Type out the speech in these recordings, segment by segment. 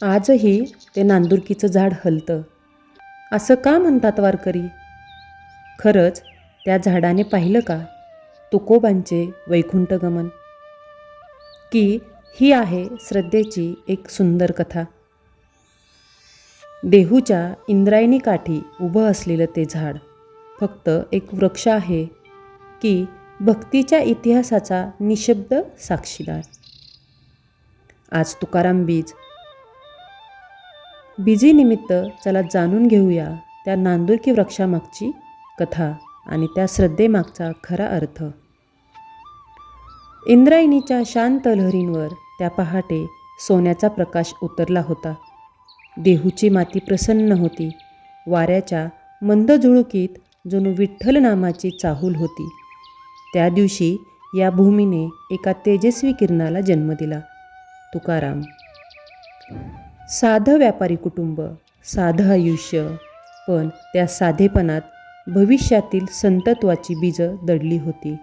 आजही ते नांदुरकीचं झाड हलतं असं का म्हणतात वारकरी? खरंच त्या झाडाने पाहिलं का तुकोबांचे वैकुंठगमन? की ही आहे श्रद्धेची एक सुंदर कथा. देहूच्या इंद्रायणी काठी उभं असलेलं ते झाड फक्त एक वृक्ष आहे की भक्तीच्या इतिहासाचा निशब्द साक्षीदार? आज तुकाराम बीजीनिमित्त चला जाणून घेऊया त्या नांदुरकी वृक्षामागची कथा आणि त्या श्रद्धेमागचा खरा अर्थ. इंद्रायणीच्या शांत लहरींवर त्या पहाटे सोन्याचा प्रकाश उतरला होता. देहूची माती प्रसन्न होती. वाऱ्याच्या मंद झुळुकीत जणू विठ्ठल नामाची चाहूल होती. त्या दिवशी या भूमीने एका तेजस्वी किरणाला जन्म दिला, तुकाराम. साधं व्यापारी कुटुंब, साधं आयुष्य, पण त्या साधेपणात भविष्यातील संतत्वाची बीजं दडली होती.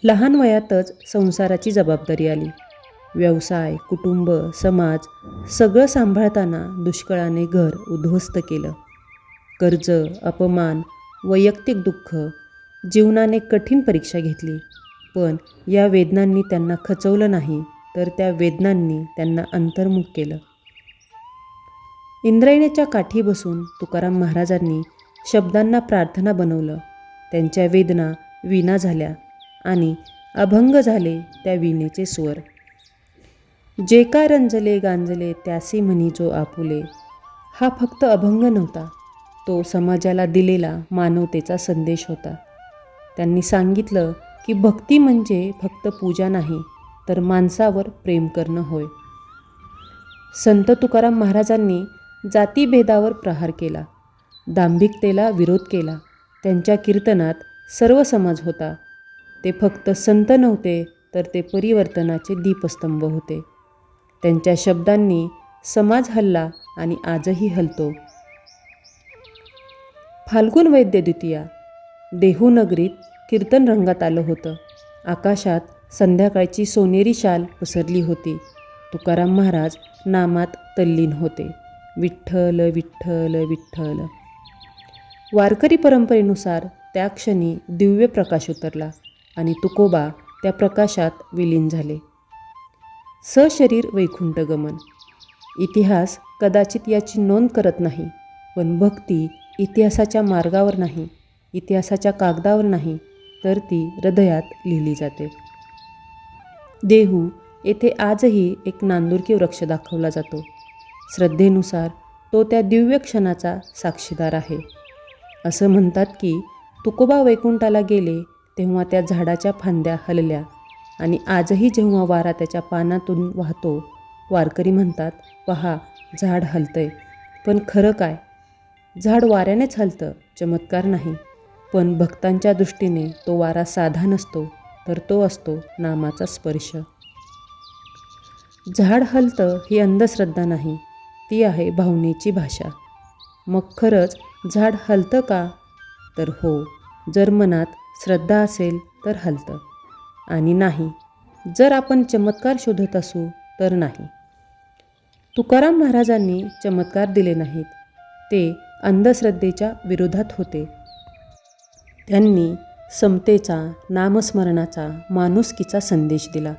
लहान वयातच संसाराची जबाबदारी आली. व्यवसाय, कुटुंब, समाज सगळं सांभाळताना दुष्काळाने घर उद्ध्वस्त केलं. कर्ज, अपमान, वैयक्तिक दुःख, जीवनाने कठीण परीक्षा घेतली. पण या वेदनांनी त्यांना खचवलं नाही, तर त्या वेदनांनी त्यांना अंतर्मुख केलं. इंद्रायणीच्या काठी बसून तुकाराम महाराजांनी शब्दांना प्रार्थना बनवलं. त्यांच्या वेदना वीणा झाल्या आणि अभंग झाले त्या वीणेचे स्वर. जे का रंजले गांजले त्यासी म्हणी जो आपुले, हा फक्त अभंग नव्हता, तो समाजाला दिलेला मानवतेचा संदेश होता. त्यांनी सांगितलं की भक्ती म्हणजे फक्त पूजा नाही, तर माणसावर प्रेम करणं होय. संत तुकाराम महाराजांनी जातीभेदावर प्रहार केला, दांभिकतेला विरोध केला. त्यांच्या कीर्तनात सर्व समाज होता. ते फक्त संत नव्हते, तर ते परिवर्तनाचे दीपस्तंभ होते. त्यांच्या शब्दांनी समाज हलला आणि आजही हलतो. फाल्गुन वैद्य द्वितीया, देहू नगरीत कीर्तन रंगात आलं होतं. आकाशात संध्याकाळची सोनेरी शाल पसरली होती. तुकाराम महाराज नामात तल्लीन होते. विठ्ठल विठ्ठल विठ्ठल. वारकरी परंपरेनुसार त्या क्षणी दिव्य प्रकाश उतरला आणि तुकोबा त्या प्रकाशात विलीन झाले. सशरीर वैकुंठगमन. इतिहास कदाचित याची नोंद करत नाही, पण भक्ती इतिहासाच्या मार्गावर नाही, इतिहासाच्या कागदावर नाही, तर ती हृदयात लिहिली जाते. देहू येथे आजही एक नांदुरकी वृक्ष दाखवला जातो. श्रद्धेनुसार तो त्या दिव्य क्षणाचा साक्षीदार आहे. असं म्हणतात की तुकोबा वैकुंठाला गेले तेव्हा त्या झाडाच्या फांद्या हलल्या आणि आजही जेव्हा वारा त्याच्या पानातून वाहतो, वारकरी म्हणतात, पहा झाड हलतंय. पण खरं काय? झाड वाऱ्यानेच हलतं, चमत्कार नाही. पण भक्तांच्या दृष्टीने तो वारा साधा नसतो, तर तो असतो नामाचा स्पर्श. झाड हलतं ही अंधश्रद्धा नाही, ती आहे भावनेची भाषा. मग खरंच झाड हलतं का? तर हो, जर मनात श्रद्धा असेल तर हलतं. आणि नाही, जर आपण चमत्कार शोधत असू तर नाही. तुकाराम महाराजांनी चमत्कार दिले नाहीत, ते अंधश्रद्धेच्या विरोधात होते. त्यांनी समतेचा, नामस्मरणाचा, माणुसकीचा संदेश दिला.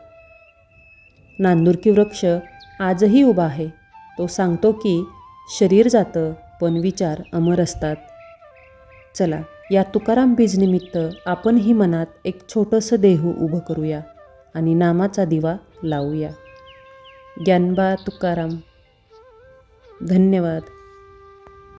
नांदुरकी वृक्ष आजही उभा आहे. तो सांगतो की शरीर जातं, पण विचार अमर असतात. चला, या तुकाराम बीजनिमित्त आपणही मनात एक छोटंसं देहू उभं करूया आणि नामाचा दिवा लावूया. ज्ञानबा तुकाराम. धन्यवाद.